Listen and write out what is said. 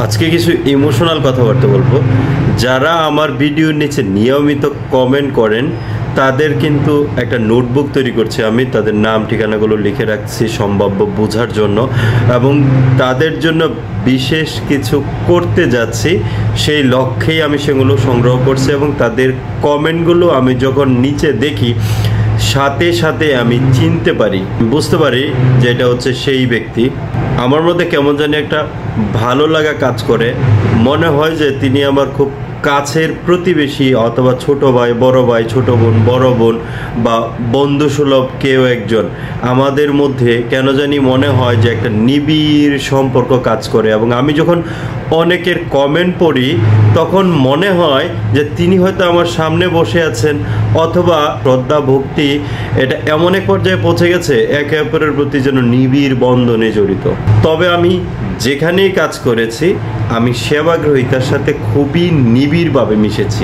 আজকে কিছু ইমোশনাল কথাবার্তা বলবো। যারা আমার ভিডিওর নিচে নিয়মিত কমেন্ট করেন তাদের কিন্তু একটা নোটবুক তৈরি করছি আমি, তাদের নাম ঠিকানাগুলো লিখে রাখছি সম্ভাব্য বোঝার জন্য, এবং তাদের জন্য বিশেষ কিছু করতে যাচ্ছি সেই লক্ষ্যেই আমি সেগুলো সংগ্রহ করছি। এবং তাদের কমেন্টগুলো আমি যখন নিচে দেখি সাথে সাথে আমি চিনতে পারি, বুঝতে পারি যে এটা হচ্ছে সেই ব্যক্তি। আমার মধ্যে কেমন জানি একটা ভালো লাগা কাজ করে, মনে হয় যে তিনি আমার খুব কাছের প্রতিবেশী অথবা ছোট ভাই, ছোট বোন, বড় বোন বা বন্ধুসুলভ কেউ একজন। আমাদের মধ্যে কেন জানি মনে হয় যে একটা নিবিড় সম্পর্ক কাজ করে। এবং আমি যখন অনেকের কমেন্ট পড়ি তখন মনে হয় যে তিনি হয়তো আমার সামনে বসে আছেন, অথবা শ্রদ্ধা ভক্তি এটা এমন এক পর্যায়ে পৌঁছে গেছে একে অপরের প্রতি যেন নিবিড় বন্ধনে জড়িত। তবে আমি যেখানেই কাজ করেছি আমি সেবাগ্রহিতার সাথে খুবই নিবিড়ভাবে মিশেছি।